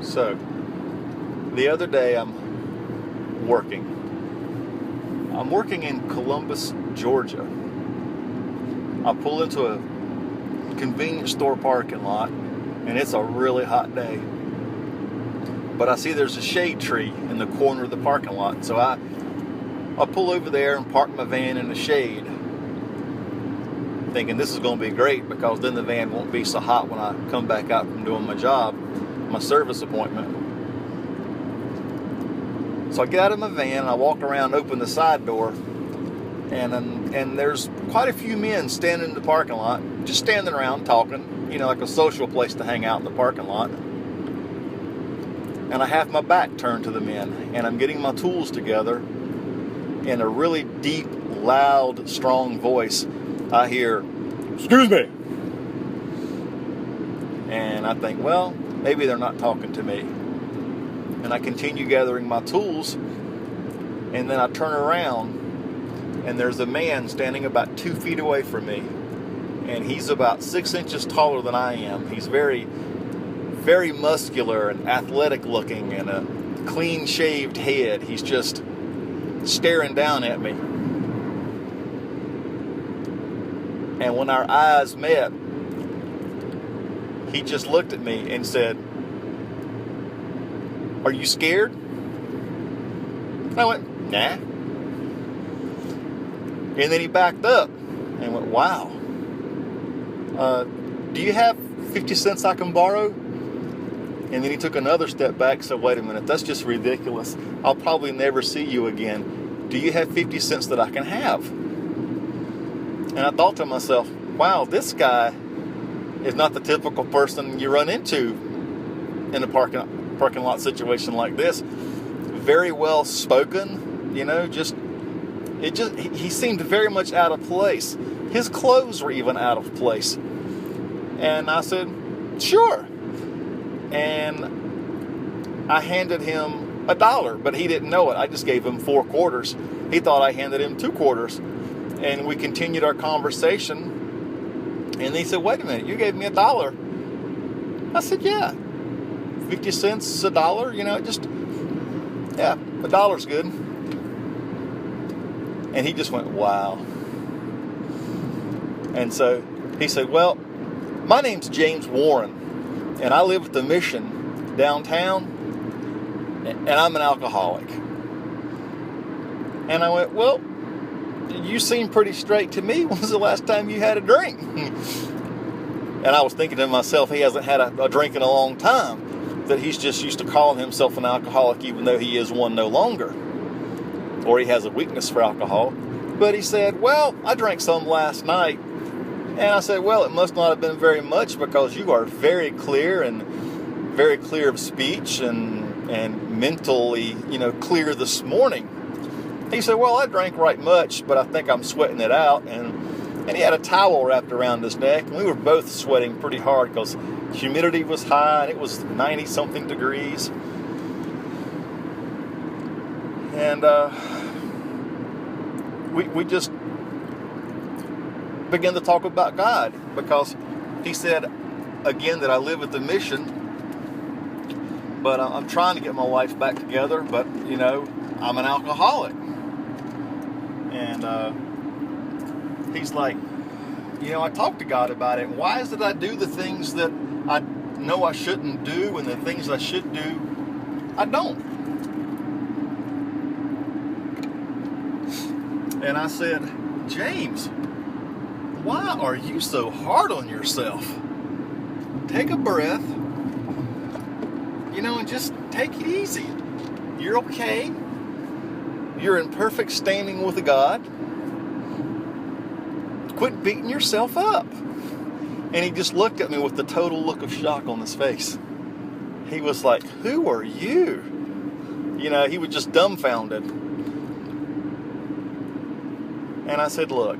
So, the other day I'm working. I'm working in Columbus, Georgia. I pull into a convenience store parking lot, and it's a really hot day. But I see there's a shade tree in the corner of the parking lot. So I pull over there and park my van in the shade, thinking this is going to be great because then the van won't be so hot when I come back out from doing my job, my service appointment. So I get out of my van and I walk around, open the side door, and there's quite a few men standing in the parking lot, just standing around talking, like a social place to hang out in the parking lot. And I have my back turned to the men, and I'm getting my tools together. In a really deep, loud, strong voice, I hear, "Excuse me." And I think, well, maybe they're not talking to me. And I continue gathering my tools, and then I turn around, and there's a man standing about 2 feet away from me. And he's about 6 inches taller than I am. He's very, very muscular and athletic looking, and a clean shaved head. He's just staring down at me. And when our eyes met, he just looked at me and said, "Are you scared?" And I went, "Nah." And then he backed up and went, "Wow. Do you have 50 cents I can borrow?" And then he took another step back and said, "Wait a minute, that's just ridiculous. I'll probably never see you again. Do you have 50 cents that I can have?" And I thought to myself, wow, this guy is not the typical person you run into in a parking lot situation like this. Very well spoken, he seemed very much out of place. His clothes were even out of place. And I said, "Sure." And I handed him $1, but he didn't know it. I just gave him 4 quarters. He thought I handed him 2 quarters. And we continued our conversation. And he said, "Wait a minute, you gave me $1. I said, "Yeah. 50 cents is $1, $1's good." And he just went, "Wow." And so he said, "Well, my name's James Warren, and I live at the Mission downtown, and I'm an alcoholic." And I went, "Well, you seem pretty straight to me. When was the last time you had a drink?" And I was thinking to myself, he hasn't had a drink in a long time, that he's just used to calling himself an alcoholic even though he is one no longer, or he has a weakness for alcohol. But he said, "Well, I drank some last night." And I said, "Well, it must not have been very much because you are very clear and very clear of speech and mentally, clear this morning." He said, "Well, I drank right much, but I think I'm sweating it out." And he had a towel wrapped around his neck, and we were both sweating pretty hard because humidity was high and it was 90-something degrees. And we just began to talk about God, because he said, again, that I live at the Mission, but I'm trying to get my life back together, but, I'm an alcoholic. And he's like, I talked to God about it. Why is it I do the things that I know I shouldn't do, and the things I should do, I don't? And I said, "James, why are you so hard on yourself? Take a breath, and just take it easy. You're okay. You're in perfect standing with God. Quit beating yourself up." And he just looked at me with the total look of shock on his face. He was like, "Who are you?" He was just dumbfounded. And I said, "Look,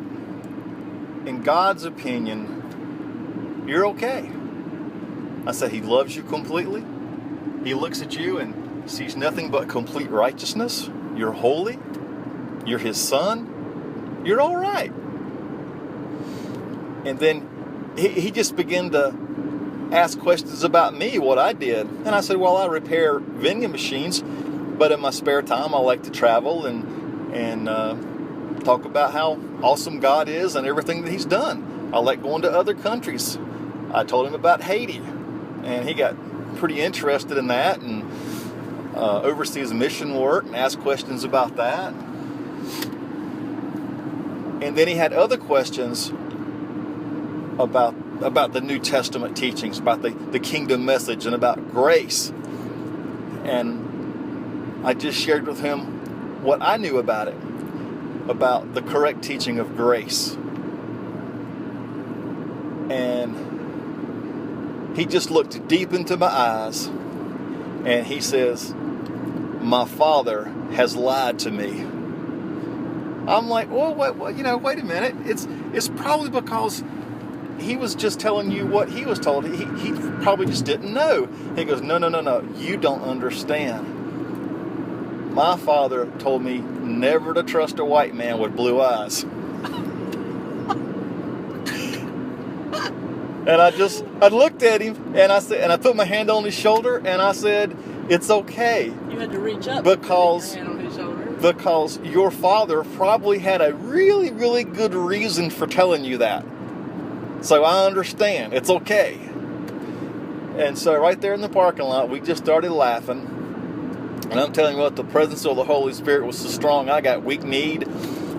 in God's opinion, you're okay." I said, "He loves you completely. He looks at you and sees nothing but complete righteousness. You're holy. You're his son. You're all right." And then he just began to asked questions about me, what I did. And I said, well, I repair vending machines, but in my spare time, I like to travel and talk about how awesome God is and everything that He's done. I like going to other countries. I told him about Haiti, and he got pretty interested in that and oversees mission work and asked questions about that. And then he had other questions about the New Testament teachings, about the kingdom message and about grace. And I just shared with him what I knew about it, about the correct teaching of grace. And he just looked deep into my eyes and he says, my father has lied to me. I'm like, well, wait a minute. It's probably because he was just telling you what he was told. He probably just didn't know. He goes, no. You don't understand. My father told me never to trust a white man with blue eyes. And I looked at him and I said, and I put my hand on his shoulder and I said, it's okay. You had to reach up because and put your hand on his shoulder. Because your father probably had a really, really good reason for telling you that. So I understand. It's okay. And so right there in the parking lot, we just started laughing. And I'm telling you what, the presence of the Holy Spirit was so strong, I got weak-kneed.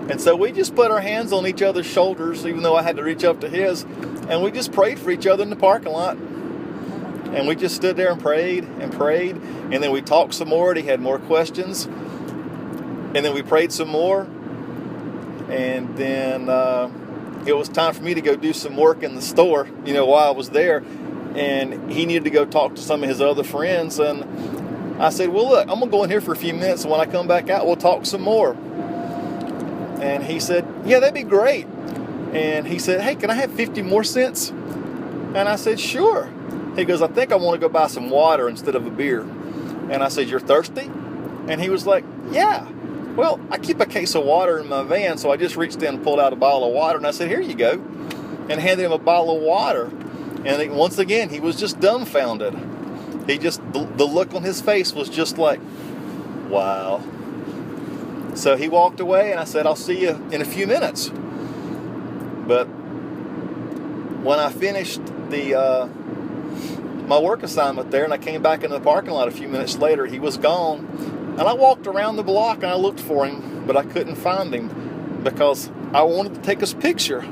And so we just put our hands on each other's shoulders, even though I had to reach up to his. And we just prayed for each other in the parking lot. And we just stood there and prayed. And then we talked some more. And he had more questions. And then we prayed some more. And then it was time for me to go do some work in the store, while I was there. And he needed to go talk to some of his other friends. And I said, well, look, I'm going to go in here for a few minutes. And when I come back out, we'll talk some more. And he said, yeah, that'd be great. And he said, hey, can I have 50 more cents? And I said, sure. He goes, I think I want to go buy some water instead of a beer. And I said, you're thirsty? And he was like, yeah. Well, I keep a case of water in my van, so I just reached in and pulled out a bottle of water. And I said, here you go. And handed him a bottle of water. And once again, he was just dumbfounded. The look on his face was just like, wow. So he walked away, and I said, I'll see you in a few minutes. But when I finished my work assignment there, and I came back into the parking lot a few minutes later, he was gone. And I walked around the block, and I looked for him, but I couldn't find him because I wanted to take his picture.